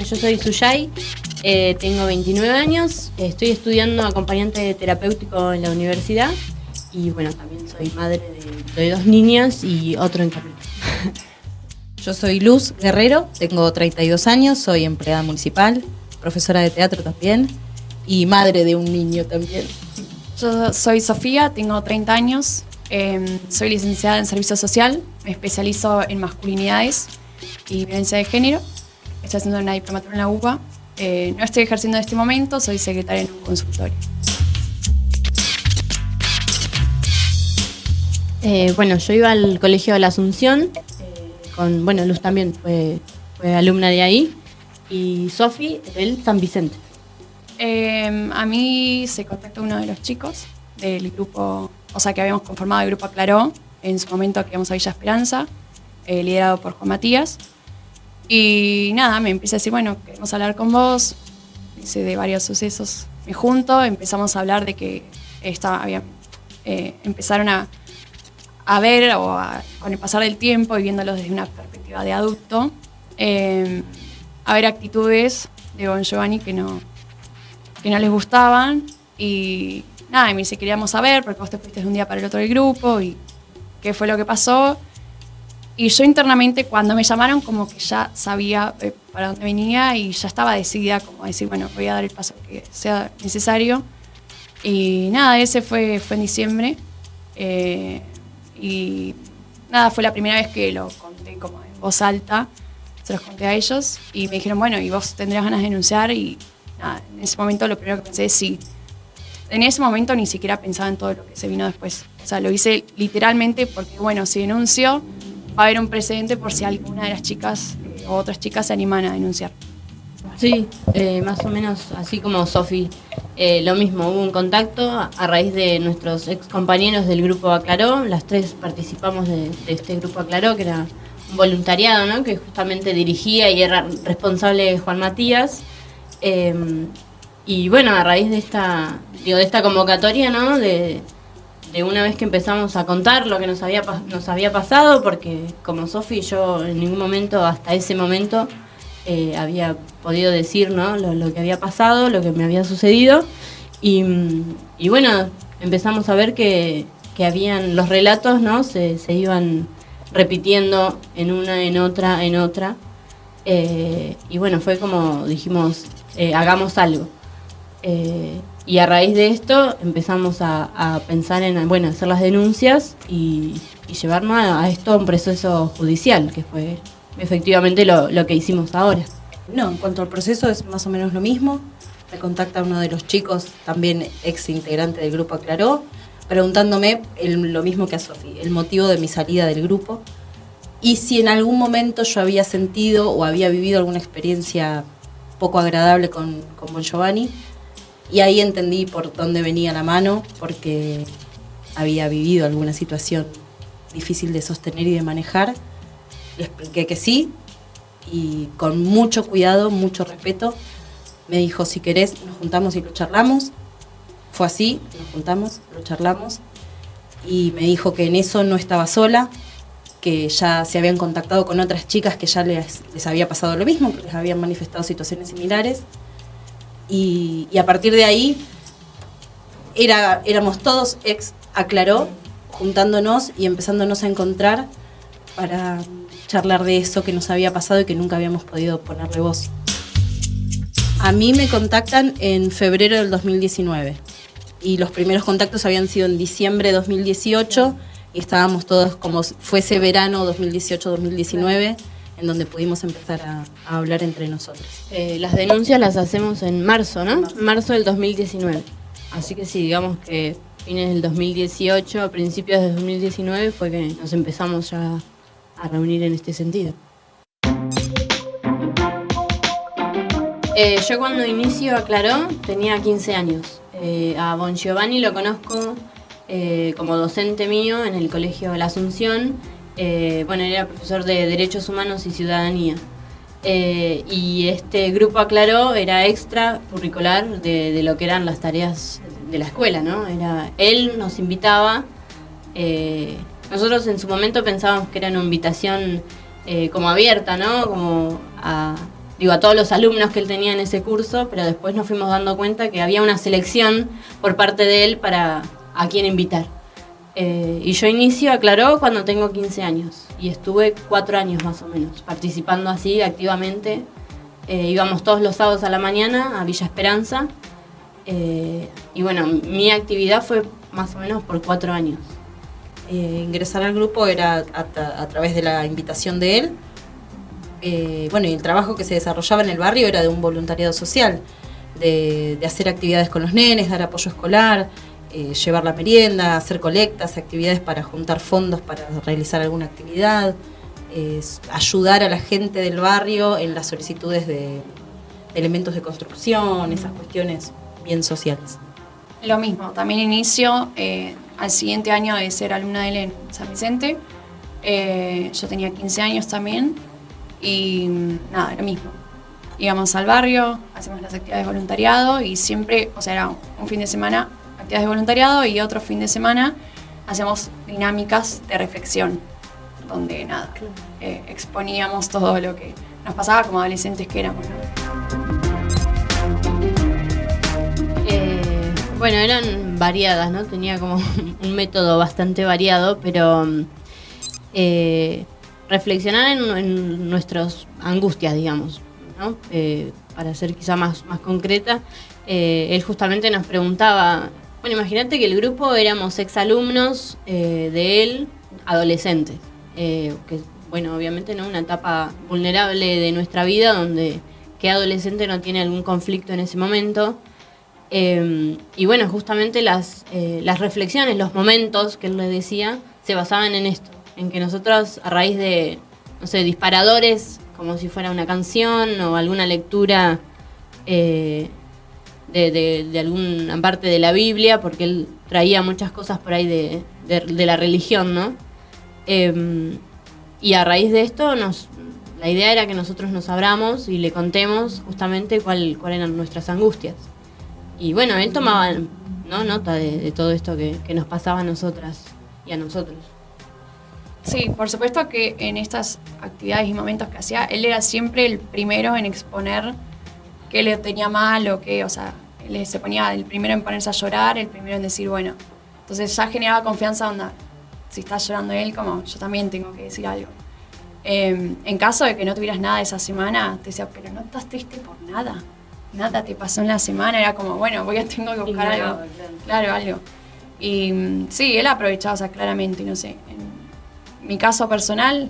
yo soy Suyay, tengo 29 años, estoy estudiando acompañante terapéutico en la universidad y bueno, también soy madre de 2 niñas y otro en camino. Yo soy Luz Guerrero, tengo 32 años, soy empleada municipal, profesora de teatro también y madre de un niño también. Yo soy Sofía, tengo 30 años, soy licenciada en Servicio Social, me especializo en masculinidades y violencia de género. Estoy haciendo una diplomatura en la UBA. No estoy ejerciendo en este momento, soy secretaria en un consultorio. Bueno, yo iba al colegio de la Asunción, Luz también fue alumna de ahí, y Sofi del San Vicente. A mí se contactó uno de los chicos del grupo, o sea que habíamos conformado el grupo Aclaró, en su momento que íbamos a Villa Esperanza, liderado por Juan Matías. Y nada, me empieza a decir, bueno, queremos hablar con vos, dice de varios sucesos. Me junto, empezamos a hablar de que empezaron a ver, con el pasar del tiempo y viéndolo desde una perspectiva de adulto, a ver actitudes de Bon Giovanni que no les gustaban. Y nada, y me dice, queríamos saber, porque vos te fuiste de un día para el otro del grupo, y qué fue lo que pasó. Y yo internamente, cuando me llamaron, como que ya sabía para dónde venía y ya estaba decidida como a decir, bueno, voy a dar el paso que sea necesario. Y nada, ese fue en diciembre. Y nada, fue la primera vez que lo conté como en voz alta, se los conté a ellos y me dijeron, bueno, ¿y vos tendrías ganas de denunciar? Y nada, en ese momento lo primero que pensé es sí. En ese momento ni siquiera pensaba en todo lo que se vino después. O sea, lo hice literalmente porque, bueno, si denuncio, va a haber un precedente por si alguna de las chicas o otras chicas se animan a denunciar. Sí, más o menos así como Sofi, lo mismo, hubo un contacto a raíz de nuestros ex compañeros del grupo Aclaró, las 3 participamos de este grupo Aclaró, que era un voluntariado, ¿no? Que justamente dirigía y era responsable Juan Matías, y bueno, a raíz de esta convocatoria, ¿no? De una vez que empezamos a contar lo que nos había pasado, porque como Sofi yo en ningún momento hasta ese momento había podido decir, ¿no? lo que había pasado, lo que me había sucedido, y bueno, empezamos a ver que habían los relatos, ¿no? se iban repitiendo en una, en otra, y bueno, fue como dijimos, hagamos algo. Y a raíz de esto empezamos a pensar en hacer las denuncias y llevarnos a esto a un proceso judicial, que fue efectivamente lo que hicimos ahora. No, en cuanto al proceso es más o menos lo mismo. Me contacta uno de los chicos, también ex integrante del grupo Aclaró, preguntándome lo mismo que a Sofi, el motivo de mi salida del grupo y si en algún momento yo había sentido o había vivido alguna experiencia poco agradable con Bon Giovanni. Y ahí entendí por dónde venía la mano, porque había vivido alguna situación difícil de sostener y de manejar. Le expliqué que sí, y con mucho cuidado, mucho respeto, me dijo, si querés, nos juntamos y lo charlamos. Fue así, nos juntamos, lo charlamos, y me dijo que en eso no estaba sola, que ya se habían contactado con otras chicas que ya les había pasado lo mismo, que les habían manifestado situaciones similares. Y a partir de ahí éramos todos ex Aclaró, juntándonos y empezándonos a encontrar para charlar de eso que nos había pasado y que nunca habíamos podido ponerle voz. A mí me contactan en febrero del 2019 y los primeros contactos habían sido en diciembre de 2018 y estábamos todos como fuese verano 2018-2019, en donde pudimos empezar a hablar entre nosotros. Las denuncias las hacemos en marzo, ¿no? Marzo del 2019. Así que sí, digamos que fines del 2018, a principios del 2019 fue que nos empezamos ya a reunir en este sentido. Yo cuando inicio Aclaró tenía 15 años. A Bon Giovanni lo conozco como docente mío en el Colegio de la Asunción. Era profesor de Derechos Humanos y Ciudadanía. Y este grupo Aclaró era extra curricular de lo que eran las tareas de la escuela, ¿no? Él nos invitaba. Nosotros en su momento pensábamos que era una invitación como abierta, ¿no? Como a todos los alumnos que él tenía en ese curso, pero después nos fuimos dando cuenta que había una selección por parte de él para a quién invitar. Y yo inicio a Claró cuando tengo 15 años y estuve 4 años más o menos participando así activamente. Íbamos todos los sábados a la mañana a Villa Esperanza y bueno, mi actividad fue más o menos por 4 años. Ingresar al grupo era a través de la invitación de él. Bueno, y el trabajo que se desarrollaba en el barrio era de un voluntariado social, de hacer actividades con los nenes, dar apoyo escolar, llevar la merienda, hacer colectas, actividades para juntar fondos para realizar alguna actividad, ayudar a la gente del barrio en las solicitudes de elementos de construcción, esas cuestiones bien sociales. Lo mismo, también inicio al siguiente año de ser alumna de él en San Vicente. Yo tenía 15 años también y nada, lo mismo. Íbamos al barrio, hacemos las actividades de voluntariado y siempre, o sea, era un fin de semana actividades de voluntariado y otro fin de semana hacemos dinámicas de reflexión, donde nada, exponíamos todo lo que nos pasaba como adolescentes que éramos, ¿no? Bueno, eran variadas, ¿no? Tenía como un método bastante variado, pero reflexionar en nuestras angustias, digamos, ¿no? Para ser quizá más concreta, él justamente nos preguntaba, bueno, imagínate que el grupo éramos exalumnos de él, adolescentes, que, bueno, obviamente, ¿no? Una etapa vulnerable de nuestra vida donde qué adolescente no tiene algún conflicto en ese momento. Y bueno, justamente las reflexiones, los momentos que él les decía, se basaban en esto, en que nosotros a raíz de, no sé, disparadores, como si fuera una canción o alguna lectura de alguna parte de la Biblia, porque él traía muchas cosas por ahí de la religión, ¿no? Y a raíz de esto, la idea era que nosotros nos abramos y le contemos justamente cuáles eran nuestras angustias. Y bueno, él tomaba, ¿no?, nota de todo esto que nos pasaba a nosotras y a nosotros. Sí, por supuesto que en estas actividades y momentos que hacía, él era siempre el primero en exponer qué le tenía mal o qué, o sea, él se ponía el primero en ponerse a llorar, el primero en decir, bueno, entonces ya generaba confianza, onda, si está llorando él, como yo también tengo que decir algo. En caso de que no tuvieras nada esa semana, te decía, pero no estás triste por nada te pasó en la semana, era como, bueno, tengo que buscar algo, claro, algo. Y sí, él aprovechaba, o sea, claramente, no sé, en mi caso personal,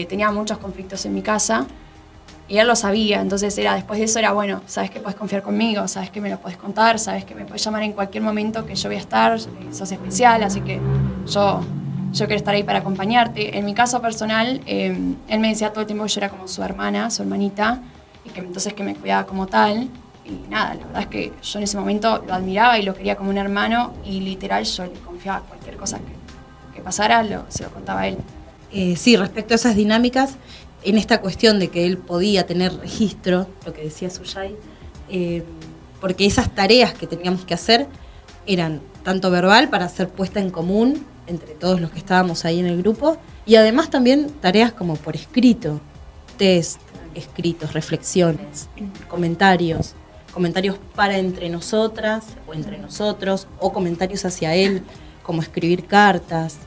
tenía muchos conflictos en mi casa, y él lo sabía, entonces después de eso era, bueno, sabes que puedes confiar conmigo, sabes que me lo puedes contar, sabes que me puedes llamar en cualquier momento que yo voy a estar, sos especial, así que yo quiero estar ahí para acompañarte. En mi caso personal, él me decía todo el tiempo que yo era como su hermana, su hermanita, y que entonces que me cuidaba como tal. Y nada, la verdad es que yo en ese momento lo admiraba y lo quería como un hermano, y literal yo le confiaba cualquier cosa que pasara, se lo contaba a él. Sí, respecto a esas dinámicas, en esta cuestión de que él podía tener registro, lo que decía Suyay, porque esas tareas que teníamos que hacer eran tanto verbal para ser puesta en común entre todos los que estábamos ahí en el grupo, y además también tareas como por escrito, test, escritos, reflexiones, comentarios para entre nosotras o entre nosotros, o comentarios hacia él, como escribir cartas,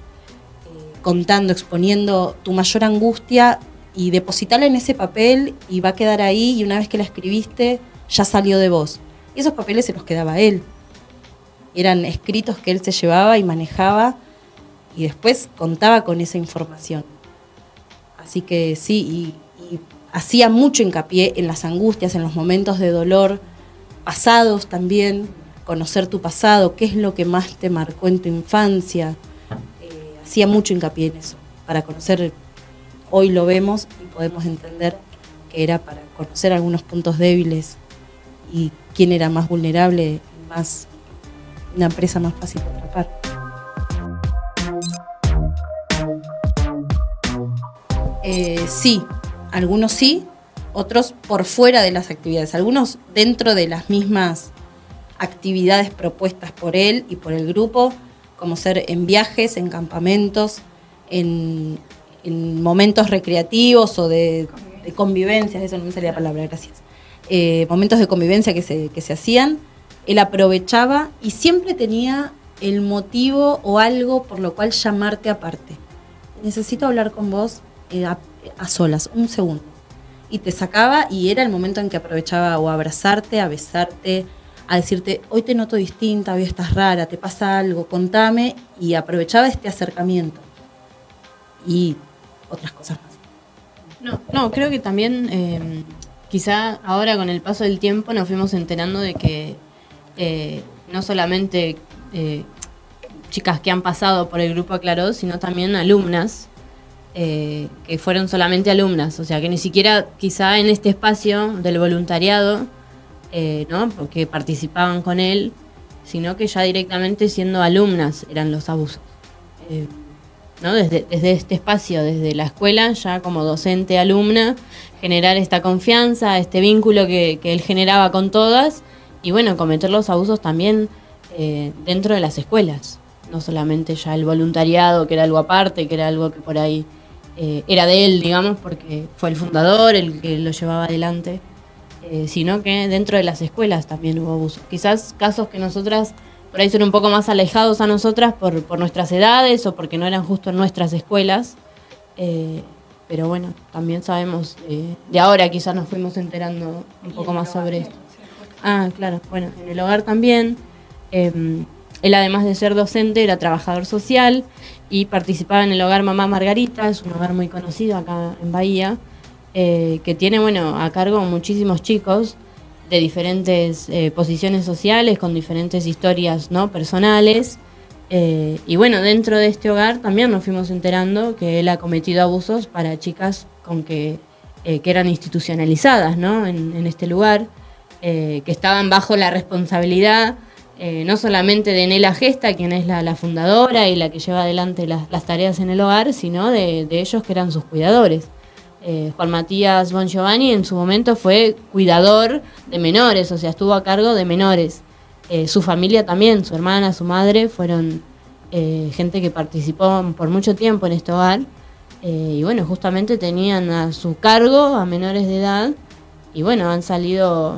contando, exponiendo tu mayor angustia y depositarla en ese papel y va a quedar ahí, y una vez que la escribiste ya salió de vos. Y esos papeles se los quedaba a él. Eran escritos que él se llevaba y manejaba y después contaba con esa información. Así que sí, y hacía mucho hincapié en las angustias, en los momentos de dolor, pasados también, conocer tu pasado, qué es lo que más te marcó en tu infancia. Hacía mucho hincapié en eso, para conocer, hoy lo vemos y podemos entender que era para conocer algunos puntos débiles y quién era más vulnerable, una presa más fácil de atrapar. Sí, algunos sí, otros por fuera de las actividades, algunos dentro de las mismas actividades propuestas por él y por el grupo, como ser en viajes, en campamentos, en momentos recreativos o de de convivencias, eso no me salía la palabra, gracias. Momentos de convivencia que se hacían, él aprovechaba y siempre tenía el motivo o algo por lo cual llamarte aparte. Necesito hablar con vos a solas, un segundo. Y te sacaba y era el momento en que aprovechaba o a abrazarte, a besarte, a decirte, hoy te noto distinta, hoy estás rara, te pasa algo, contame, y aprovechaba este acercamiento. Y otras cosas más. No, creo que también quizá ahora con el paso del tiempo nos fuimos enterando de que no solamente chicas que han pasado por el grupo Aclaró, sino también alumnas que fueron solamente alumnas, o sea que ni siquiera quizá en este espacio del voluntariado, ¿no? Porque participaban con él, sino que ya directamente siendo alumnas eran los abusos. ¿No? Desde este espacio, desde la escuela, ya como docente alumna, generar esta confianza, este vínculo que él generaba con todas, y bueno, cometer los abusos también dentro de las escuelas, no solamente ya el voluntariado, que era algo aparte, que era algo que por ahí era de él, digamos, porque fue el fundador, el que lo llevaba adelante, sino que dentro de las escuelas también hubo abusos. Quizás casos que nosotras por ahí son un poco más alejados a nosotras por nuestras edades o porque no eran justo en nuestras escuelas, pero bueno, también sabemos, de ahora quizás nos fuimos enterando un poco más sobre esto. Ah, claro, bueno, en el hogar también, él además de ser docente era trabajador social y participaba en el hogar Mamá Margarita, es un hogar muy conocido acá en Bahía, que tiene, bueno, a cargo muchísimos chicos de diferentes posiciones sociales, con diferentes historias, ¿no?, personales. Y bueno, dentro de este hogar también nos fuimos enterando que él ha cometido abusos para chicas que eran institucionalizadas, ¿no?, en este lugar, que estaban bajo la responsabilidad no solamente de Nela Gesta, quien es la fundadora y la que lleva adelante las tareas en el hogar, sino de ellos que eran sus cuidadores. Juan Matías Bongiovanni en su momento fue cuidador de menores, o sea, estuvo a cargo de menores. Su familia también, su hermana, su madre, fueron gente que participó por mucho tiempo en este hogar. Y bueno, justamente tenían a su cargo a menores de edad. Y bueno, han salido,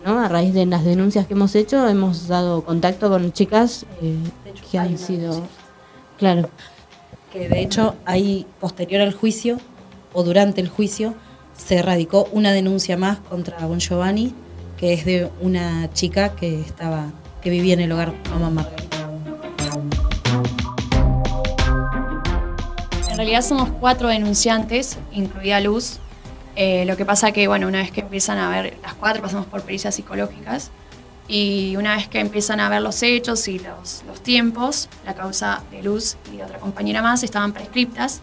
¿no?, a raíz de las denuncias que hemos hecho, hemos dado contacto con chicas que han sido... Claro. Que de hecho, ahí, posterior al juicio, o durante el juicio, se radicó una denuncia más contra Bongiovanni, que es de una chica que vivía en el hogar Mamá Margarita. En realidad somos 4 denunciantes, incluida Luz. Lo que pasa que, bueno, una vez que empiezan a ver, las 4 pasamos por pericias psicológicas, y una vez que empiezan a ver los hechos y los tiempos, la causa de Luz y de otra compañera más estaban prescriptas.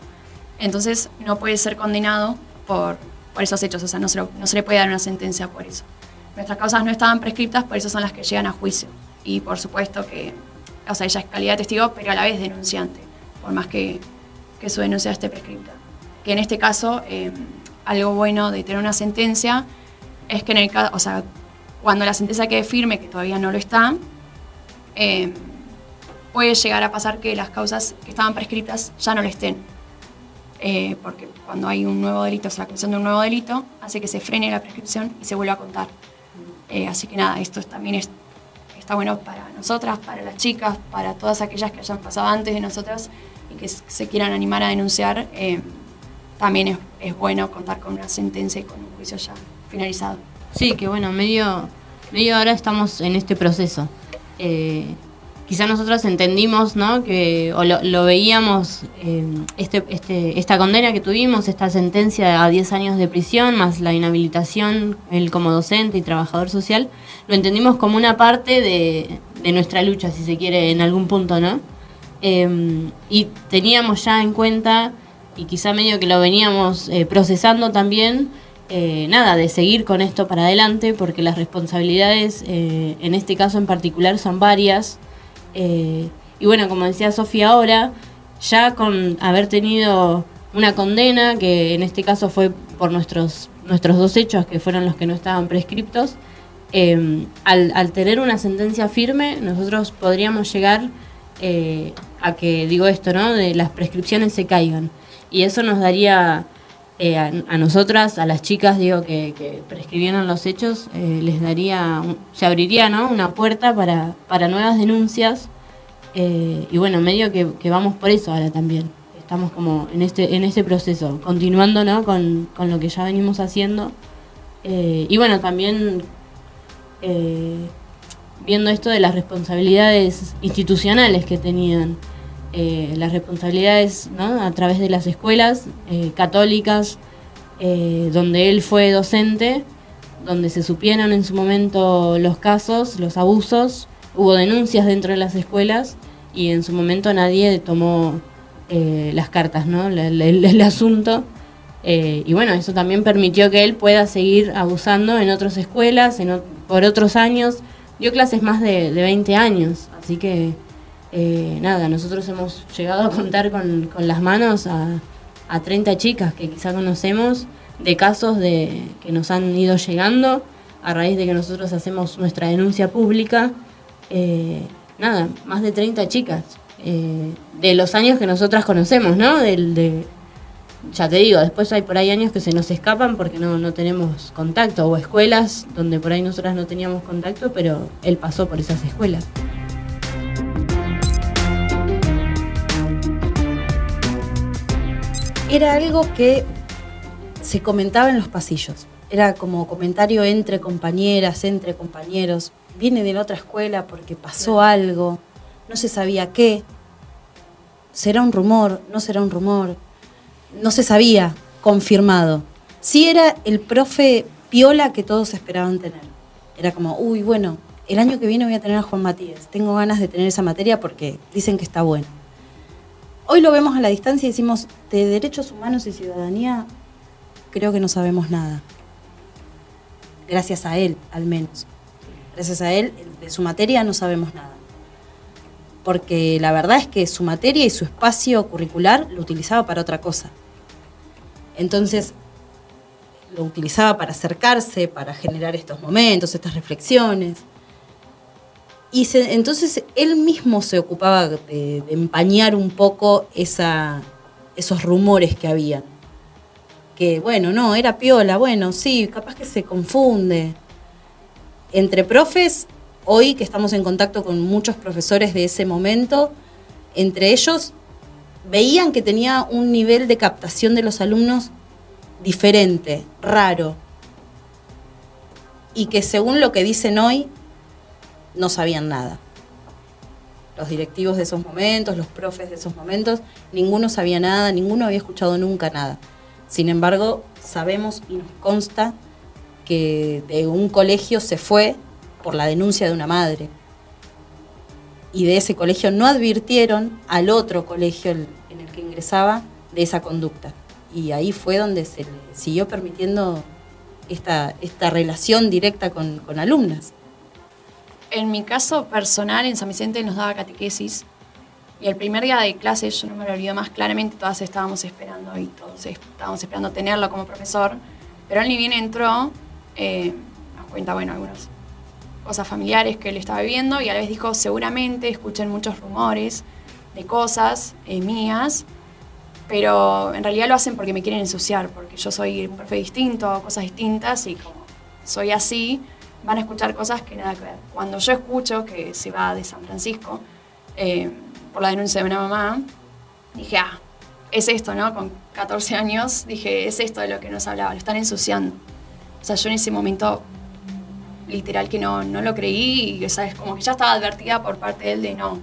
Entonces no puede ser condenado por esos hechos, o sea, no se le puede dar una sentencia por eso. Nuestras causas no estaban prescriptas, por eso son las que llegan a juicio. Y por supuesto que, o sea, ella es calidad de testigo, pero a la vez denunciante, por más que su denuncia esté prescripta. Que en este caso, algo bueno de tener una sentencia es que en el caso, o sea, cuando la sentencia quede firme, que todavía no lo está, puede llegar a pasar que las causas que estaban prescriptas ya no lo estén. Porque cuando hay un nuevo delito, o sea, la comisión de un nuevo delito, hace que se frene la prescripción y se vuelva a contar. Así que nada, esto también está bueno para nosotras, para las chicas, para todas aquellas que hayan pasado antes de nosotras y que se quieran animar a denunciar. También es bueno contar con una sentencia y con un juicio ya finalizado. Sí, que bueno, medio ahora estamos en este proceso. Quizá nosotros entendimos, ¿no?, que o lo veíamos, esta condena que tuvimos, esta sentencia a 10 años de prisión, más la inhabilitación, él como docente y trabajador social, lo entendimos como una parte de nuestra lucha, si se quiere, en algún punto, ¿no? Y teníamos ya en cuenta, y quizá medio que lo veníamos procesando también, de seguir con esto para adelante, porque las responsabilidades, en este caso en particular, son varias. Y bueno, como decía Sofía ahora, ya con haber tenido una condena, que en este caso fue por nuestros 2 hechos, que fueron los que no estaban prescriptos, al tener una sentencia firme, nosotros podríamos llegar a que, digo esto, ¿no?, de las prescripciones se caigan. Y eso nos daría a nosotras, a las chicas, digo, que prescribieron los hechos, les daría, se abriría, ¿no?, una puerta para nuevas denuncias. Y bueno, medio que vamos por eso ahora también. Estamos como en este proceso, continuando, ¿no?, con lo que ya venimos haciendo. Y bueno, también viendo esto de las responsabilidades institucionales que tenían, las responsabilidades, ¿no?, a través de las escuelas católicas, donde él fue docente, donde se supieron en su momento los casos, los abusos, hubo denuncias dentro de las escuelas y en su momento nadie tomó las cartas, ¿no?, el asunto. Y bueno, eso también permitió que él pueda seguir abusando en otras escuelas, por otros años. Dio clases más de 20 años, así que nada, nosotros hemos llegado a contar con las manos a 30 chicas que quizá conocemos, de casos que nos han ido llegando a raíz de que nosotros hacemos nuestra denuncia pública. Nada, más de 30 chicas, de los años que nosotras conocemos, ¿no? Ya te digo, después hay por ahí años que se nos escapan porque no tenemos contacto, o escuelas donde por ahí nosotras no teníamos contacto, pero él pasó por esas escuelas. Era algo que se comentaba en los pasillos. Era como comentario entre compañeras, entre compañeros. Viene de la otra escuela porque pasó algo, no se sabía qué. ¿Será un rumor? ¿No será un rumor? No se sabía, confirmado. Sí era el profe piola que todos esperaban tener. Era como, uy, bueno, el año que viene voy a tener a Juan Matías. Tengo ganas de tener esa materia porque dicen que está bueno. Hoy lo vemos a la distancia y decimos, de derechos humanos y ciudadanía, creo que no sabemos nada. Gracias a él, al menos. Gracias a él, de su materia no sabemos nada. Porque la verdad es que su materia y su espacio curricular lo utilizaba para otra cosa. Entonces, lo utilizaba para acercarse, para generar estos momentos, estas reflexiones. Y entonces él mismo se ocupaba de empañar un poco esos rumores que habían. Que, bueno, no, era piola, bueno, sí, capaz que se confunde. Entre profes, hoy que estamos en contacto con muchos profesores de ese momento, entre ellos veían que tenía un nivel de captación de los alumnos diferente, raro. Y que según lo que dicen hoy, no sabían nada. Los directivos de esos momentos, los profes de esos momentos, ninguno sabía nada, ninguno había escuchado nunca nada. Sin embargo, sabemos y nos consta que de un colegio se fue por la denuncia de una madre. Y de ese colegio no advirtieron al otro colegio en el que ingresaba de esa conducta. Y ahí fue donde se le siguió permitiendo esta relación directa con alumnas. En mi caso personal, en San Vicente nos daba catequesis. Y el primer día de clase, yo no me lo olvido más claramente, todas estábamos esperando y todos estábamos esperando tenerlo como profesor. Pero él ni bien entró, nos cuenta, bueno, algunas cosas familiares que él estaba viviendo y a la vez dijo, seguramente escuchen muchos rumores de cosas mías, pero en realidad lo hacen porque me quieren ensuciar, porque yo soy un profe distinto, cosas distintas y como soy así, van a escuchar cosas que nada que ver. Cuando yo escucho que se va de San Francisco por la denuncia de una mamá, dije, es esto, ¿no? Con 14 años, dije, es esto de lo que nos hablaba, lo están ensuciando. O sea, yo en ese momento, literal que no lo creí y, ¿sabes? Como que ya estaba advertida por parte de él de no,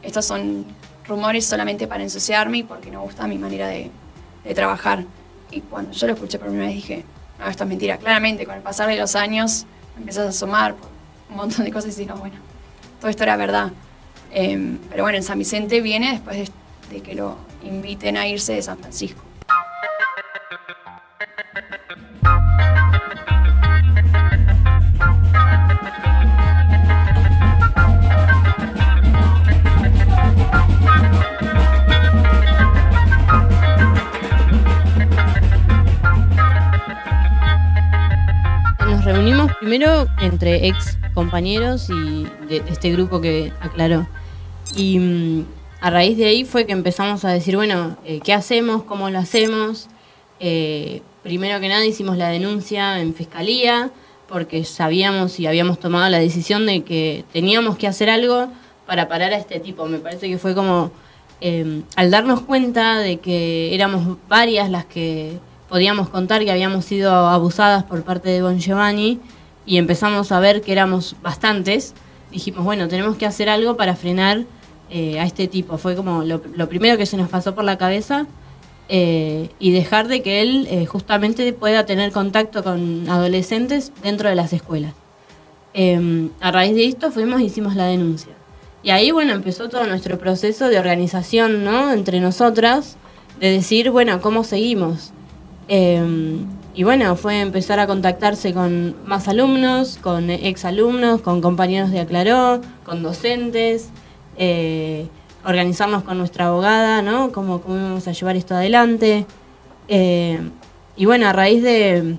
estos son rumores solamente para ensuciarme y porque no gusta mi manera de trabajar. Y cuando yo lo escuché por primera vez dije, no, esto es mentira. Claramente, con el pasar de los años, me empezás a asomar por un montón de cosas y digo, bueno, todo esto era verdad. Pero bueno, en San Vicente viene después de que lo inviten a irse de San Francisco. Nos reunimos primero entre ex compañeros y de este grupo que aclaró. Y a raíz de ahí fue que empezamos a decir, bueno, ¿qué hacemos? ¿Cómo lo hacemos? primero que nada hicimos la denuncia en fiscalía, porque sabíamos y habíamos tomado la decisión de que teníamos que hacer algo para parar a este tipo. Me parece que fue como, al darnos cuenta de que éramos varias las que podíamos contar que habíamos sido abusadas por parte de Bon Giovanni, y empezamos a ver que éramos bastantes, dijimos, bueno, tenemos que hacer algo para frenar a este tipo. Fue como lo primero que se nos pasó por la cabeza, y dejar de que él justamente pueda tener contacto con adolescentes dentro de las escuelas. A raíz de esto hicimos la denuncia. Y ahí, bueno, empezó todo nuestro proceso de organización, ¿no? Entre nosotras, de decir, bueno, ¿cómo seguimos? Y bueno, fue empezar a contactarse con más alumnos, con exalumnos, con compañeros de Aclaró, con docentes, organizarnos con nuestra abogada, ¿no? Cómo íbamos a llevar esto adelante. Y bueno, a raíz de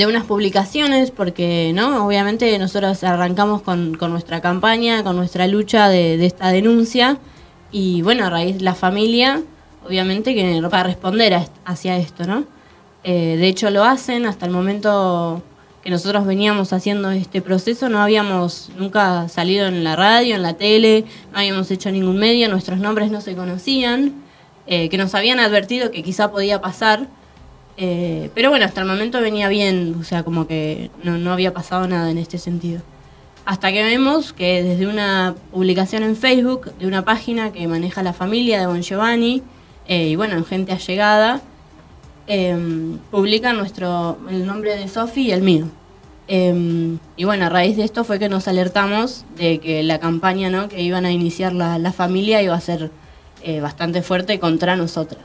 unas publicaciones, porque no, obviamente nosotros arrancamos con nuestra campaña, con nuestra lucha de esta denuncia, y bueno, a raíz de la familia, obviamente que para responder hacia esto, ¿no? De hecho lo hacen. Hasta el momento que nosotros veníamos haciendo este proceso no habíamos nunca salido en la radio, en la tele, no habíamos hecho ningún medio, nuestros nombres no se conocían, que nos habían advertido que quizá podía pasar. Pero bueno, hasta el momento venía bien, o sea, como que no había pasado nada en este sentido. Hasta que vemos que desde una publicación en Facebook, de una página que maneja la familia de Bon Giovanni, y bueno, gente allegada, publican el nombre de Sofi y el mío. Y bueno, a raíz de esto fue que nos alertamos de que la campaña, ¿no?, que iban a iniciar la familia iba a ser bastante fuerte contra nosotras.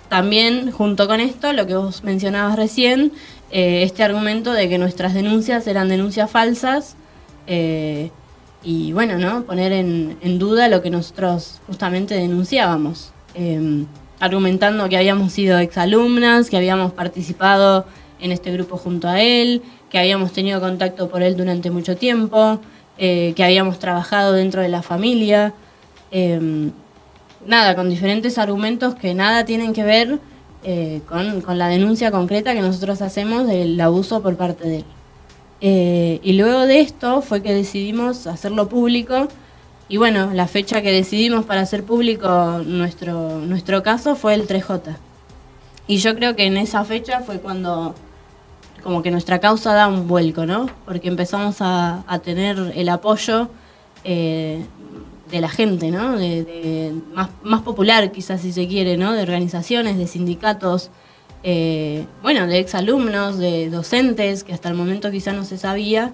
También, junto con esto, lo que vos mencionabas recién, este argumento de que nuestras denuncias eran denuncias falsas, y bueno, ¿no?, poner en duda lo que nosotros justamente denunciábamos, argumentando que habíamos sido exalumnas, que habíamos participado en este grupo junto a él, que habíamos tenido contacto por él durante mucho tiempo, que habíamos trabajado dentro de la familia. Nada, con diferentes argumentos que nada tienen que ver con la denuncia concreta que nosotros hacemos del abuso por parte de él. Y luego de esto fue que decidimos hacerlo público, y bueno, la fecha que decidimos para hacer público nuestro caso fue el 3J. Y yo creo que en esa fecha fue cuando como que nuestra causa da un vuelco, ¿no? Porque empezamos a tener el apoyo de la gente, ¿no? Más popular, quizás, si se quiere, ¿no? De organizaciones, de sindicatos, bueno, de exalumnos, de docentes, que hasta el momento quizás no se sabía.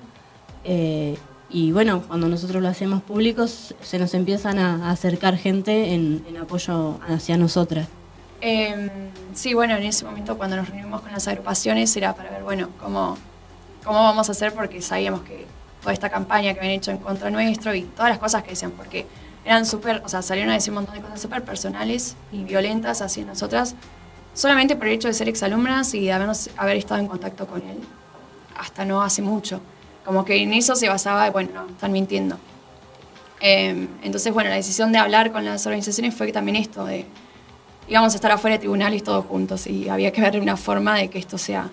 Y bueno, cuando nosotros lo hacemos público, se nos empiezan a acercar gente en apoyo hacia nosotras. Sí, bueno, en ese momento cuando nos reunimos con las agrupaciones era para ver, bueno, cómo vamos a hacer, porque sabíamos que toda esta campaña que habían hecho en contra nuestro y todas las cosas que decían, porque eran salieron a decir un montón de cosas súper personales y violentas hacia nosotras, solamente por el hecho de ser exalumnas y de haber estado en contacto con él hasta no hace mucho. Como que en eso se basaba, bueno, no, están mintiendo. Entonces, bueno, la decisión de hablar con las organizaciones fue también esto, de íbamos a estar afuera de tribunales todos juntos y había que ver una forma de que esto sea,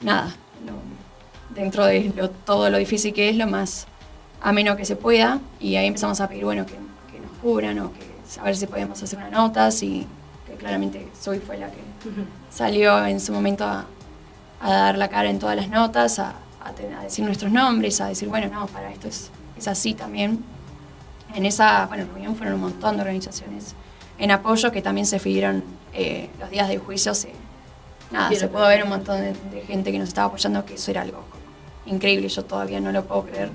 nada, dentro de todo lo difícil que es, lo más ameno que se pueda. Y ahí empezamos a pedir, bueno, que nos cubran, o que a ver si podíamos hacer unas notas, y que claramente Zoe fue la que salió en su momento a dar la cara en todas las notas, a decir nuestros nombres, a decir, bueno, no, para esto es así también. En esa reunión fueron un montón de organizaciones en apoyo, que también se fidieron los días del juicio. Se pudo ver un montón de gente que nos estaba apoyando, que eso era algo increíble, yo todavía no lo puedo creer,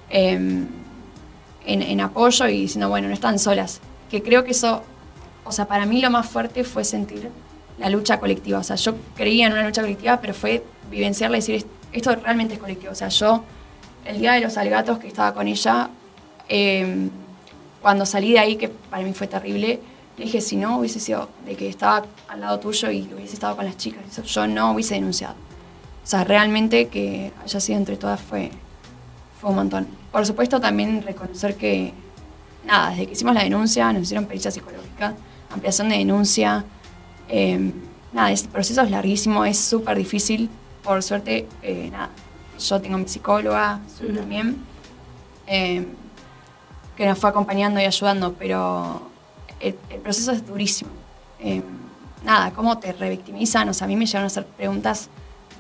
en apoyo y diciendo, bueno, no están solas. Que creo que eso, o sea, para mí lo más fuerte fue sentir la lucha colectiva. O sea, yo creía en una lucha colectiva, pero fue vivenciarla y decir, esto realmente es colectivo. O sea, yo, el día de los alegatos que estaba con ella, cuando salí de ahí, que para mí fue terrible, le dije, si no hubiese sido de que estaba al lado tuyo y hubiese estado con las chicas, yo no hubiese denunciado. O sea, realmente que haya sido entre todas fue un montón. Por supuesto, también reconocer que, nada, desde que hicimos la denuncia, nos hicieron pericia psicológica, ampliación de denuncia, nada, este proceso es larguísimo, es súper difícil. Por suerte, nada, yo tengo mi psicóloga también, que nos fue acompañando y ayudando, pero el proceso es durísimo. Nada, cómo te revictimizan, o sea, a mí me llegaron a hacer preguntas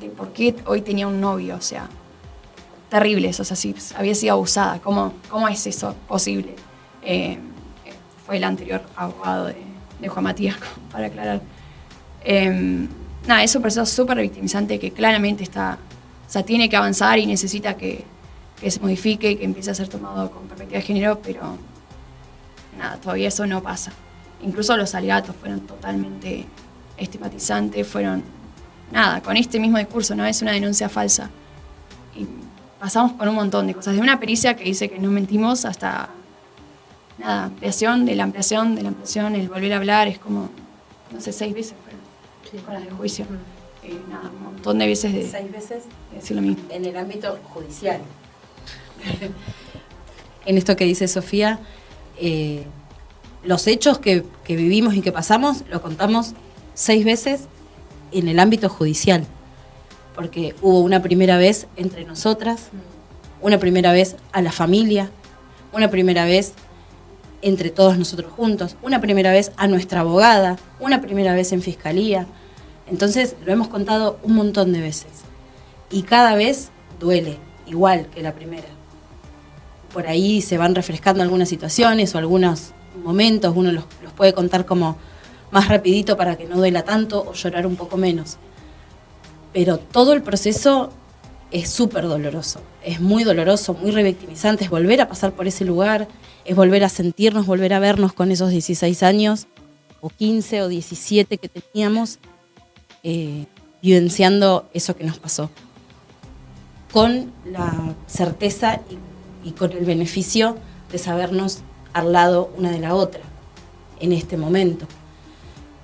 de por qué hoy tenía un novio, o sea, terribles, o sea, si había sido abusada, ¿cómo es eso posible? Fue el anterior abogado de Juan Matías, para aclarar. Nada, es un proceso súper revictimizante que claramente tiene que avanzar y necesita que se modifique y que empiece a ser tomado con perspectiva de género, pero nada, todavía eso no pasa. Incluso los alegatos fueron totalmente estigmatizantes, fueron, nada, con este mismo discurso, no es una denuncia falsa. Y pasamos por un montón de cosas, de una pericia que dice que no mentimos hasta, nada, ampliación, el volver a hablar, es como, no sé, 6 veces fueron con las del juicio. Nada, un montón de veces de 6 veces de decir lo mismo. en el ámbito judicial. En esto que dice Sofía, los hechos que vivimos y que pasamos lo contamos 6 veces en el ámbito judicial, porque hubo una primera vez entre nosotras, una primera vez a la familia, una primera vez entre todos nosotros juntos, una primera vez a nuestra abogada, una primera vez en fiscalía. Entonces lo hemos contado un montón de veces y cada vez duele igual que la primera. Por ahí se van refrescando algunas situaciones o algunos momentos, uno los puede contar como más rapidito para que no duela tanto o llorar un poco menos. Pero todo el proceso es súper doloroso, es muy doloroso, muy revictimizante, es volver a pasar por ese lugar, es volver a sentirnos, volver a vernos con esos 16 años, o 15 o 17 que teníamos, vivenciando eso que nos pasó. Con la certeza y con el beneficio de sabernos al lado una de la otra en este momento,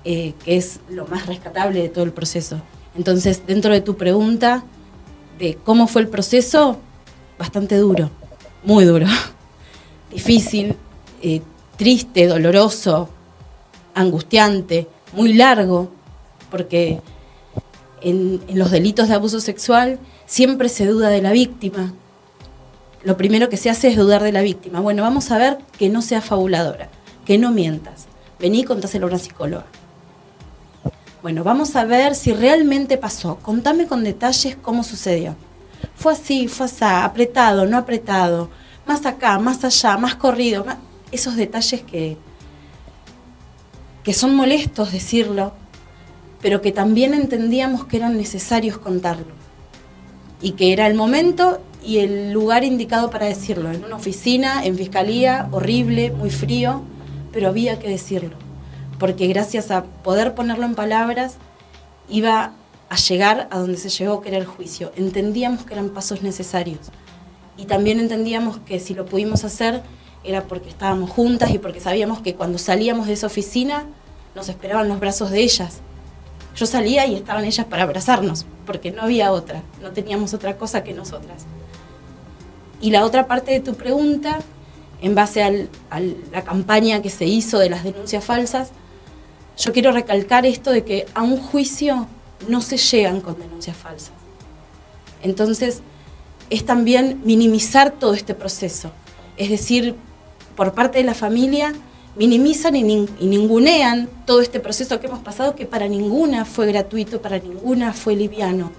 que es lo más rescatable de todo el proceso. Entonces, dentro de tu pregunta de cómo fue el proceso, bastante duro, muy duro, difícil, triste, doloroso, angustiante, muy largo, porque en los delitos de abuso sexual siempre se duda de la víctima. Lo primero que se hace es dudar de la víctima. Bueno, vamos a ver que no seas fabuladora, que no mientas. Vení y contáselo a una psicóloga. Bueno, vamos a ver si realmente pasó. Contame con detalles cómo sucedió. Fue así, fue así, apretado, no apretado, más acá, más allá, más corrido. Esos detalles que son molestos decirlo, pero que también entendíamos que eran necesarios contarlo. Y que era el momento y el lugar indicado para decirlo. En una oficina, en fiscalía, horrible, muy frío, pero había que decirlo. Porque gracias a poder ponerlo en palabras, iba a llegar a donde se llegó, que era el juicio. Entendíamos que eran pasos necesarios. Y también entendíamos que si lo pudimos hacer, era porque estábamos juntas y porque sabíamos que cuando salíamos de esa oficina, nos esperaban los brazos de ellas. Yo salía y estaban ellas para abrazarnos, porque no había otra, no teníamos otra cosa que nosotras. Y la otra parte de tu pregunta, en base a la campaña que se hizo de las denuncias falsas, yo quiero recalcar esto de que a un juicio no se llegan con denuncias falsas. Entonces, es también minimizar todo este proceso. Es decir, por parte de la familia, minimizan y ningunean todo este proceso que hemos pasado, que para ninguna fue gratuito, para ninguna fue liviano.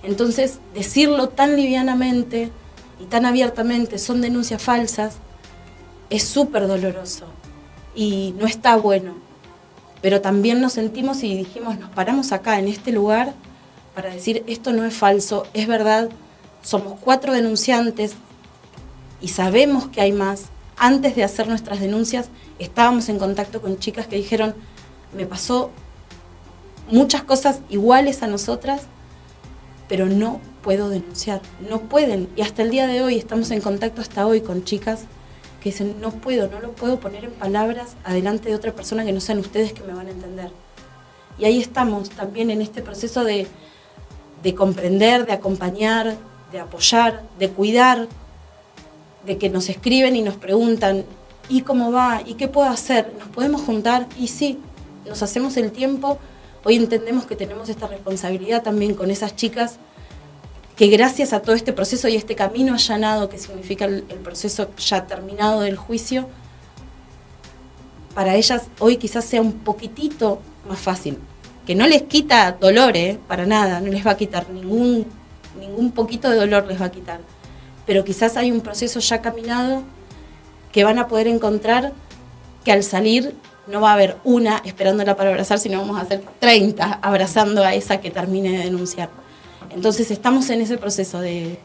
Entonces, decirlo tan livianamente y tan abiertamente, son denuncias falsas, es súper doloroso y no está bueno. Pero también nos sentimos y dijimos, nos paramos acá en este lugar para decir, esto no es falso, es verdad, somos 4 denunciantes y sabemos que hay más. Antes de hacer nuestras denuncias, estábamos en contacto con chicas que dijeron, me pasó muchas cosas iguales a nosotras, pero no puedo denunciar, no pueden. Y hasta el día de hoy estamos en contacto hasta hoy con chicas que dicen, no lo puedo poner en palabras adelante de otra persona que no sean ustedes que me van a entender. Y ahí estamos también en este proceso de comprender, de acompañar, de apoyar, de cuidar, de que nos escriben y nos preguntan, ¿y cómo va? ¿Y qué puedo hacer? ¿Nos podemos juntar? Y sí, nos hacemos el tiempo Hoy entendemos que tenemos esta responsabilidad también con esas chicas que gracias a todo este proceso y este camino allanado que significa el proceso ya terminado del juicio, para ellas hoy quizás sea un poquitito más fácil. Que no les quita dolor, para nada, no les va a quitar ningún poquito de dolor les va a quitar. Pero quizás hay un proceso ya caminado que van a poder encontrar que al salir no va a haber una esperándola para abrazar, sino vamos a hacer 30 abrazando a esa que termine de denunciar. Entonces estamos en ese proceso de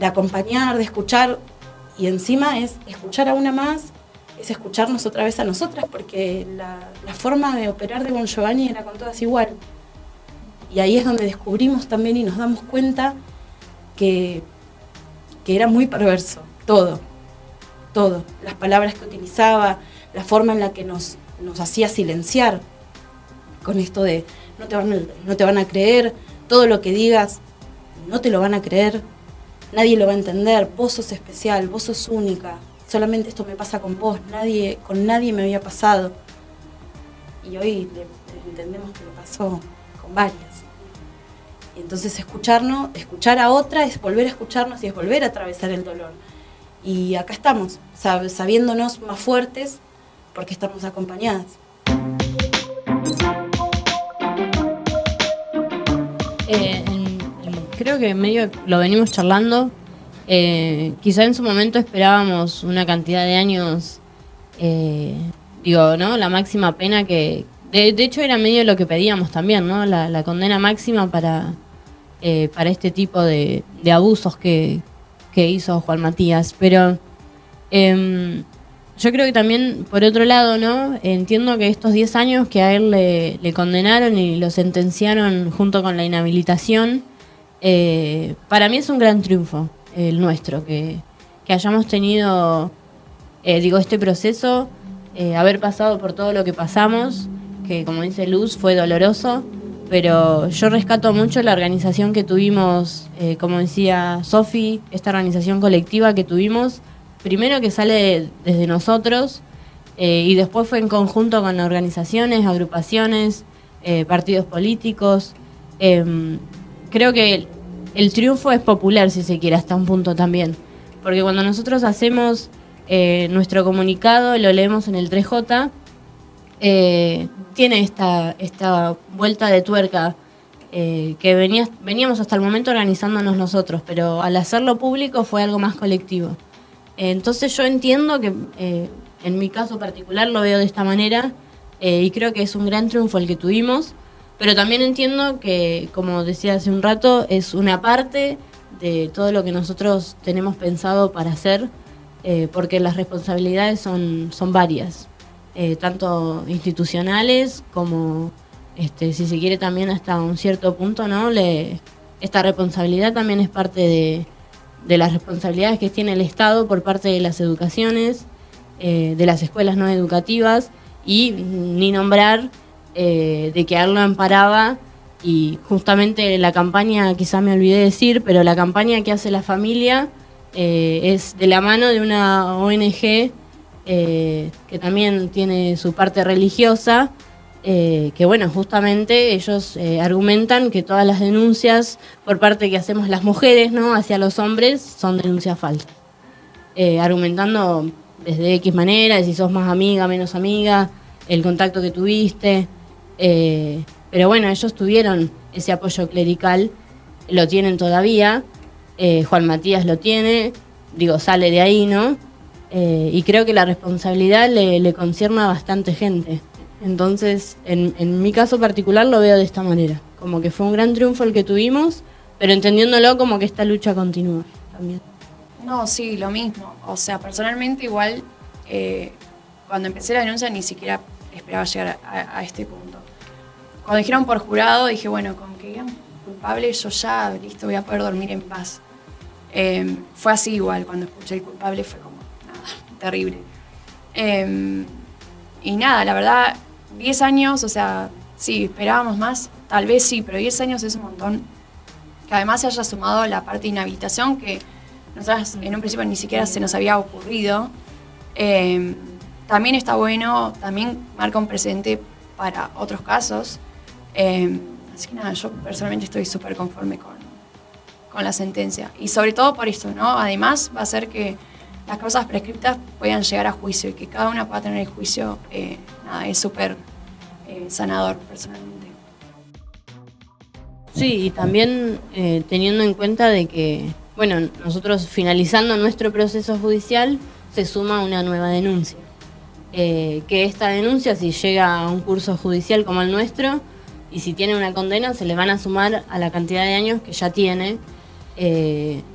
acompañar, de escuchar, y encima es escuchar a una más, es escucharnos otra vez a nosotras, porque la forma de operar de Bon Giovanni era con todas igual. Y ahí es donde descubrimos también y nos damos cuenta que era muy perverso, todo. Las palabras que utilizaba, la forma en la que nos hacía silenciar, con esto de no te van a creer, todo lo que digas no te lo van a creer, nadie lo va a entender, vos sos especial, vos sos única, solamente esto me pasa con vos, con nadie me había pasado. Y hoy entendemos que le pasó con varias. Y entonces escuchar a otra es volver a escucharnos y es volver a atravesar el dolor. Y acá estamos, sabiéndonos más fuertes porque estamos acompañadas. Creo que medio lo venimos charlando. Quizá en su momento esperábamos una cantidad de años, ¿no? La máxima pena que... De hecho era medio lo que pedíamos también, ¿no? La condena máxima para este tipo de abusos que hizo Juan Matías. Pero yo creo que también, por otro lado, ¿no? Entiendo que estos 10 años que a él le condenaron y lo sentenciaron junto con la inhabilitación, para mí es un gran triunfo el nuestro, que hayamos tenido, este proceso, haber pasado por todo lo que pasamos, que como dice Luz, fue doloroso, pero yo rescato mucho la organización que tuvimos, como decía Sofi, esta organización colectiva que tuvimos, primero que sale desde nosotros, y después fue en conjunto con organizaciones, agrupaciones, partidos políticos. Creo que el triunfo es popular, si se quiere, hasta un punto también. Porque cuando nosotros hacemos nuestro comunicado, lo leemos en el 3J, tiene esta vuelta de tuerca que veníamos hasta el momento organizándonos nosotros, pero al hacerlo público fue algo más colectivo. Entonces yo entiendo que en mi caso particular lo veo de esta manera, y creo que es un gran triunfo el que tuvimos, pero también entiendo que, como decía hace un rato, es una parte de todo lo que nosotros tenemos pensado para hacer, porque las responsabilidades son varias, tanto institucionales como, si se quiere, también hasta un cierto punto, ¿no? Esta responsabilidad también es parte de las responsabilidades que tiene el Estado por parte de las educaciones, de las escuelas no educativas, y ni nombrar de que a él lo amparaba, y justamente la campaña, quizá me olvidé decir, pero la campaña que hace la familia es de la mano de una ONG que también tiene su parte religiosa, que bueno, justamente ellos argumentan que todas las denuncias por parte que hacemos las mujeres, ¿no?, hacia los hombres son denuncias falsas, argumentando desde X manera, de si sos más amiga, menos amiga, el contacto que tuviste, pero bueno, ellos tuvieron ese apoyo clerical, lo tienen todavía, Juan Matías lo tiene, sale de ahí, ¿no? Y creo que la responsabilidad le concierne a bastante gente. Entonces, en mi caso particular lo veo de esta manera, como que fue un gran triunfo el que tuvimos, pero entendiéndolo como que esta lucha continúa también. No, sí, lo mismo. O sea, personalmente igual, cuando empecé la denuncia ni siquiera esperaba llegar a este punto. Cuando dijeron por jurado, dije, bueno, como que digan culpable, yo ya, listo, voy a poder dormir en paz. Fue así igual, cuando escuché el culpable fue como, nada, terrible. Y nada, la verdad, 10 años, o sea, sí, esperábamos más, tal vez sí, pero 10 años es un montón. Que además se haya sumado la parte de inhabilitación, que nosotras en un principio ni siquiera se nos había ocurrido. También está bueno, también marca un precedente para otros casos. Así que nada, yo personalmente estoy súper conforme con la sentencia. Y sobre todo por esto, ¿no? Además va a hacer que las causas prescriptas puedan llegar a juicio y que cada una pueda tener el juicio, nada, es súper sanador personalmente. Sí, y también teniendo en cuenta de que, bueno, nosotros finalizando nuestro proceso judicial, se suma una nueva denuncia. Que esta denuncia, si llega a un curso judicial como el nuestro, y si tiene una condena, se le van a sumar a la cantidad de años que ya tiene,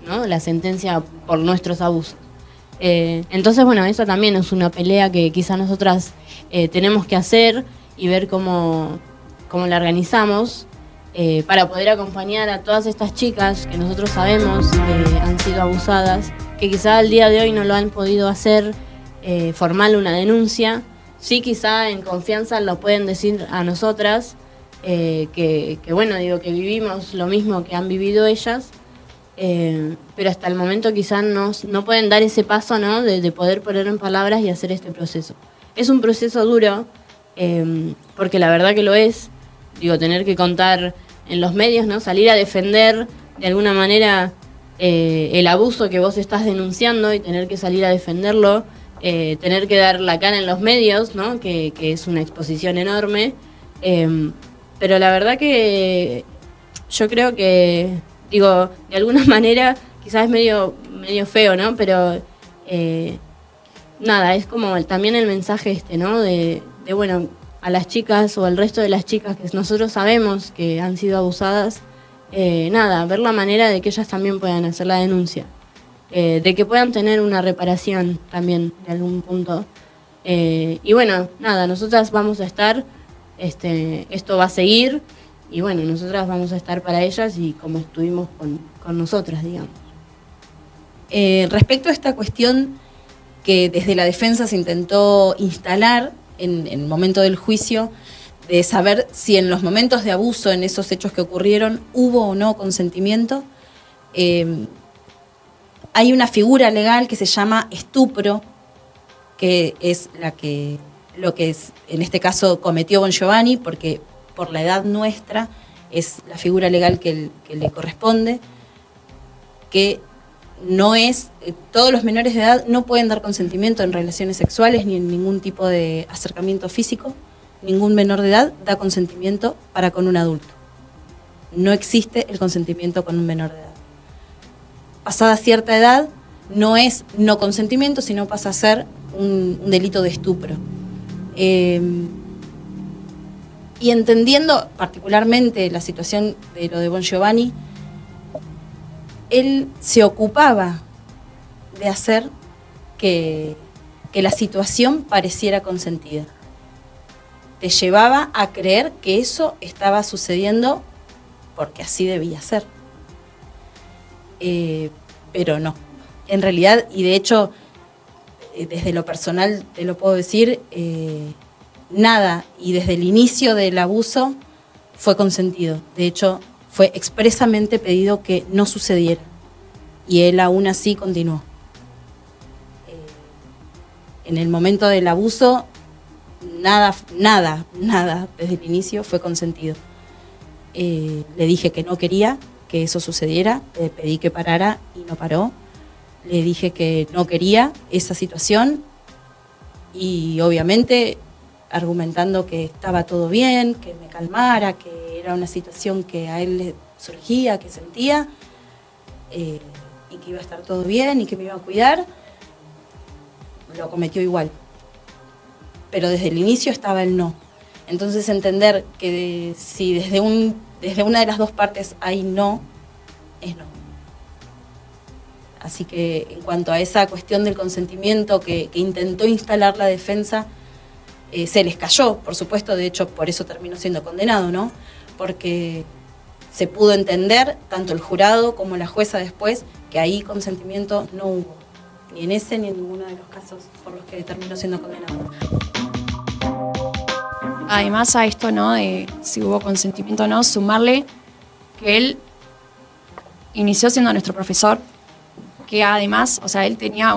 ¿no?, la sentencia por nuestros abusos. Entonces, bueno, esa también es una pelea que quizá nosotras tenemos que hacer y ver cómo la organizamos para poder acompañar a todas estas chicas que nosotros sabemos han sido abusadas, que quizá al día de hoy no lo han podido hacer formal una denuncia. Sí, quizá en confianza lo pueden decir a nosotras, que bueno, digo, que vivimos lo mismo que han vivido ellas, pero hasta el momento quizás no pueden dar ese paso, ¿no?, de poder poner en palabras y hacer este proceso. Es un proceso duro, porque la verdad que lo es, digo, tener que contar en los medios, ¿no?, salir a defender de alguna manera el abuso que vos estás denunciando y tener que salir a defenderlo, tener que dar la cara en los medios, ¿no?, que es una exposición enorme, pero la verdad que yo creo que, digo, de alguna manera quizás es medio feo, ¿no?, pero nada, es como también el mensaje ¿no?, de bueno, a las chicas o al resto de las chicas que nosotros sabemos que han sido abusadas, nada, ver la manera de que ellas también puedan hacer la denuncia, de que puedan tener una reparación también de algún punto. Y bueno, nada, nosotras vamos a estar, esto va a seguir, y bueno, nosotras vamos a estar para ellas y como estuvimos con nosotras, digamos. Respecto a esta cuestión que desde la defensa se intentó instalar en el momento del juicio, de saber si en los momentos de abuso, en esos hechos que ocurrieron, hubo o no consentimiento, hay una figura legal que se llama estupro, que es lo que es, en este caso cometió Bongiovanni, porque por la edad nuestra es la figura legal que le corresponde, que no es, todos los menores de edad no pueden dar consentimiento en relaciones sexuales ni en ningún tipo de acercamiento físico. Ningún menor de edad da consentimiento para con un adulto. No existe el consentimiento con un menor de edad. Pasada cierta edad no es no consentimiento, sino pasa a ser un delito de estupro. Y entendiendo particularmente la situación de lo de Bongiovanni, él se ocupaba de hacer que la situación pareciera consentida. Te llevaba a creer que eso estaba sucediendo porque así debía ser. Pero no. En realidad, y de hecho, desde lo personal te lo puedo decir, nada, y desde el inicio del abuso fue consentido. De hecho, fue expresamente pedido que no sucediera. Y él aún así continuó. En el momento del abuso, nada, desde el inicio fue consentido. Le dije que no quería que eso sucediera, le pedí que parara y no paró. Le dije que no quería esa situación y obviamente argumentando que estaba todo bien, que me calmara, que era una situación que a él le surgía, que sentía, y que iba a estar todo bien y que me iba a cuidar, lo cometió igual. Pero desde el inicio estaba el no. Entonces entender que si desde una de las dos partes hay no, es no. Así que en cuanto a esa cuestión del consentimiento que intentó instalar la defensa, se les cayó, por supuesto, de hecho por eso terminó siendo condenado, ¿no? Porque se pudo entender, tanto el jurado como la jueza después, que ahí consentimiento no hubo, ni en ese ni en ninguno de los casos por los que terminó siendo condenado. Además a esto, ¿no?, de si hubo consentimiento o no, sumarle que él inició siendo nuestro profesor, que además, o sea, él tenía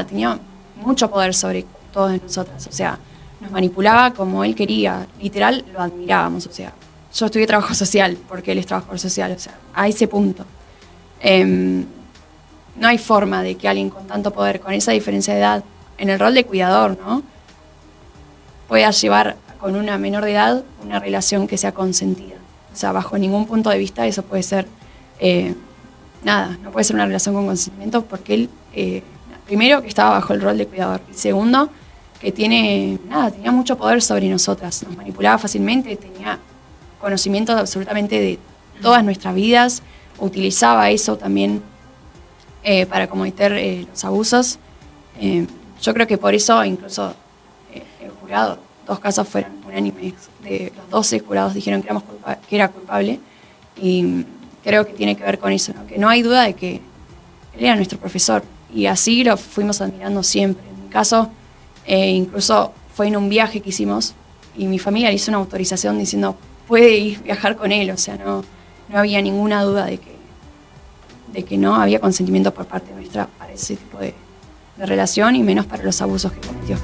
tenía mucho poder sobre todos nosotros. O sea, nos manipulaba como él quería, literal lo admirábamos, o sea, yo estudié trabajo social porque él es trabajador social, o sea, a ese punto. No hay forma de que alguien con tanto poder, con esa diferencia de edad, en el rol de cuidador, ¿no?, pueda llevar con una menor de edad una relación que sea consentida. O sea, bajo ningún punto de vista eso puede ser, no puede ser una relación con consentimiento porque él, primero, que estaba bajo el rol de cuidador, y segundo, que tenía mucho poder sobre nosotras, nos manipulaba fácilmente, tenía conocimiento absolutamente de todas nuestras vidas, utilizaba eso también para cometer los abusos. Yo creo que por eso incluso el jurado, 2 casos fueron unánimes, de los 12 jurados dijeron que era culpable, y creo que tiene que ver con eso, ¿no?, que no hay duda de que él era nuestro profesor, y así lo fuimos admirando siempre. En mi caso, incluso fue en un viaje que hicimos, y mi familia le hizo una autorización diciendo, puede ir viajar con él, o sea, no había ninguna duda de que no había consentimiento por parte nuestra para ese tipo de relación, y menos para los abusos que cometió.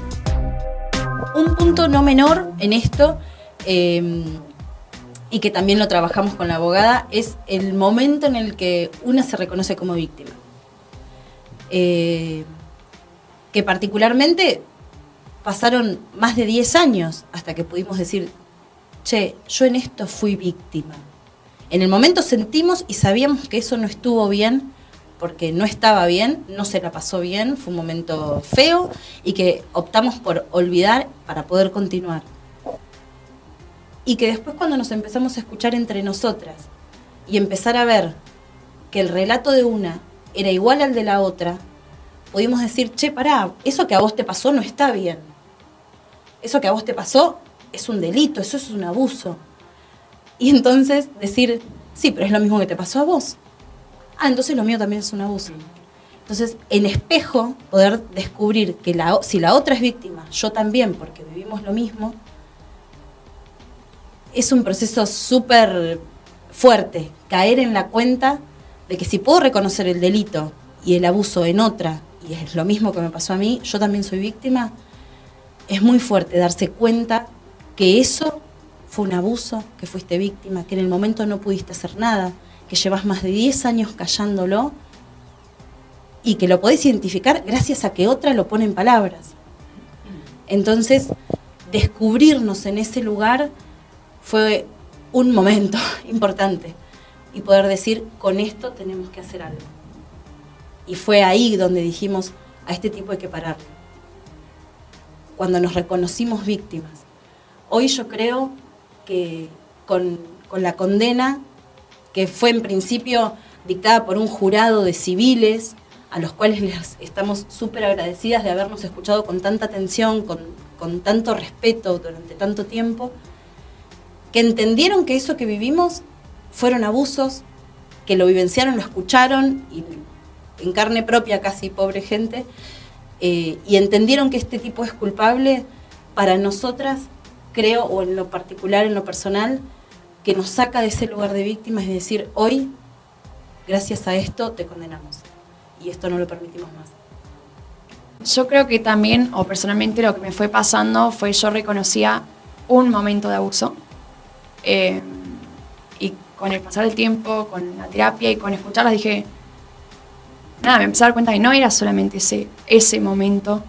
Un punto no menor en esto, y que también lo trabajamos con la abogada, es el momento en el que una se reconoce como víctima. Que particularmente pasaron más de 10 años hasta que pudimos decir, che, yo en esto fui víctima. En el momento sentimos y sabíamos que eso no estuvo bien, porque no estaba bien, no se la pasó bien, fue un momento feo y que optamos por olvidar para poder continuar. Y que después, cuando nos empezamos a escuchar entre nosotras y empezar a ver que el relato de una era igual al de la otra, pudimos decir, che, pará, eso que a vos te pasó no está bien. Eso que a vos te pasó es un delito, eso es un abuso. Y entonces decir, sí, pero es lo mismo que te pasó a vos. Ah, entonces lo mío también es un abuso. Entonces, en espejo, poder descubrir que si la otra es víctima, yo también, porque vivimos lo mismo, es un proceso súper fuerte. Caer en la cuenta de que si puedo reconocer el delito y el abuso en otra, y es lo mismo que me pasó a mí, yo también soy víctima, es muy fuerte darse cuenta que eso fue un abuso, que fuiste víctima, que en el momento no pudiste hacer nada, que llevas más de 10 años callándolo y que lo podés identificar gracias a que otra lo pone en palabras. Entonces, descubrirnos en ese lugar fue un momento importante y poder decir, con esto tenemos que hacer algo. Y fue ahí donde dijimos, a este tipo hay que pararlo. Cuando nos reconocimos víctimas. Hoy yo creo que con la condena, que fue en principio dictada por un jurado de civiles, a los cuales les estamos súper agradecidas de habernos escuchado con tanta atención, con tanto respeto durante tanto tiempo, que entendieron que eso que vivimos fueron abusos, que lo vivenciaron, lo escucharon, y en carne propia casi, pobre gente, y entendieron que este tipo es culpable. Para nosotras, creo, o en lo particular, en lo personal, que nos saca de ese lugar de víctimas, es decir, hoy, gracias a esto, te condenamos. Y esto no lo permitimos más. Yo creo que también, o personalmente, lo que me fue pasando fue yo reconocía un momento de abuso. Y con el pasar del tiempo, con la terapia y con escucharlas, dije, me empecé a dar cuenta que no era solamente ese momento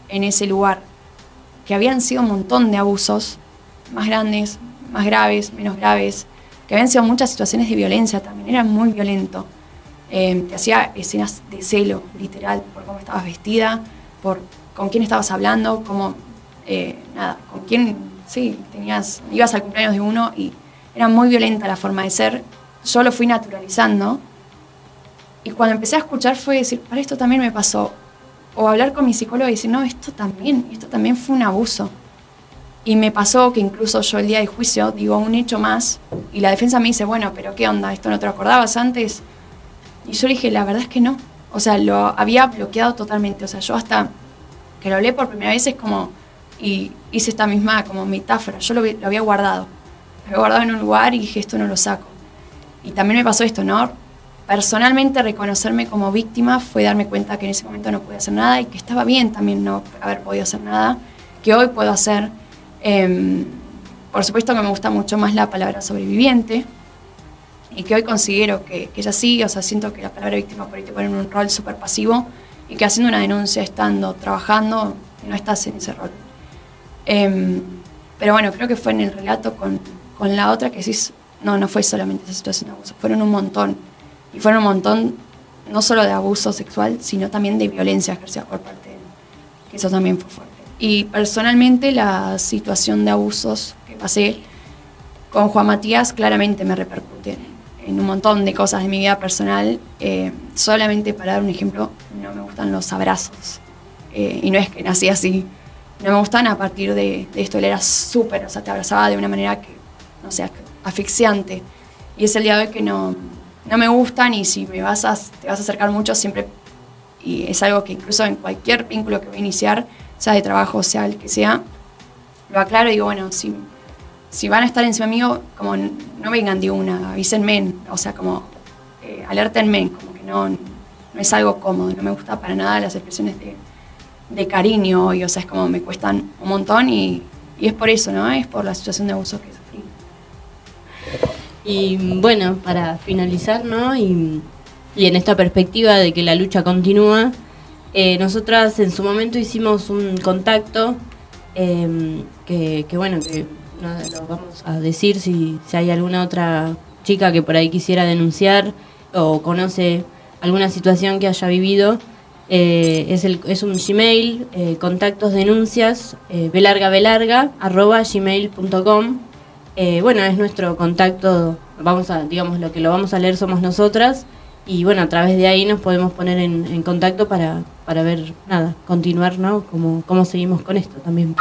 en ese lugar, que habían sido un montón de abusos, más grandes, más graves, menos graves, que habían sido muchas situaciones de violencia también, era muy violento. Te hacía escenas de celo, literal, por cómo estabas vestida, por con quién estabas hablando, con quién, sí, ibas al cumpleaños de uno y era muy violenta la forma de ser. Yo lo fui naturalizando y cuando empecé a escuchar fue decir, para esto también me pasó. O hablar con mi psicólogo y decir, no, esto también fue un abuso. Y me pasó que incluso yo el día del juicio digo un hecho más y la defensa me dice, bueno, pero ¿qué onda? ¿Esto no te lo acordabas antes? Y yo le dije, la verdad es que no. O sea, lo había bloqueado totalmente. O sea, yo hasta que lo hablé por primera vez es como, y hice esta misma como metáfora. Yo lo había guardado. Lo había guardado en un lugar y dije, esto no lo saco. Y también me pasó esto, ¿no? Personalmente, reconocerme como víctima fue darme cuenta que en ese momento no podía hacer nada y que estaba bien también no haber podido hacer nada, que hoy puedo hacer, Por supuesto que me gusta mucho más la palabra sobreviviente, y que hoy considero que ya sí, o sea, siento que la palabra víctima por ahí te pone en un rol súper pasivo, y que haciendo una denuncia, estando, trabajando, no estás en ese rol. Pero bueno, creo que fue en el relato con la otra que decís, no fue solamente esa situación de abuso, fueron un montón. Y fueron un montón no solo de abuso sexual, sino también de violencia ejercida por parte de él, que eso también fue fuerte. Y personalmente la situación de abusos que pasé con Juan Matías claramente me repercute en un montón de cosas de mi vida personal. Solamente para dar un ejemplo, no me gustan los abrazos. Y no es que nací así. No me gustan a partir de esto. Él era súper, o sea, te abrazaba de una manera que, no sé, asfixiante. Y es el día de hoy que no me gustan, y si te vas a acercar mucho siempre, y es algo que incluso en cualquier vínculo que voy a iniciar, sea de trabajo, sea el que sea, lo aclaro y digo, bueno, si van a estar encima mío, como no vengan de una, avísenme, o sea, como alértenme, como que no es algo cómodo, no me gusta para nada las expresiones de cariño, y o sea, es como me cuestan un montón, y es por eso, ¿no? Es por la situación de abuso que sufrí. Y bueno, para finalizar, ¿no? Y en esta perspectiva de que la lucha continúa, nosotras en su momento hicimos un contacto que bueno, que nada, lo vamos a decir si hay alguna otra chica que por ahí quisiera denunciar o conoce alguna situación que haya vivido. Es un Gmail, contactosdenuncias, @gmail.com. Bueno, es nuestro contacto, digamos, lo que lo vamos a leer somos nosotras, y bueno, a través de ahí nos podemos poner en contacto para ver, continuar, ¿no? Cómo seguimos con esto también.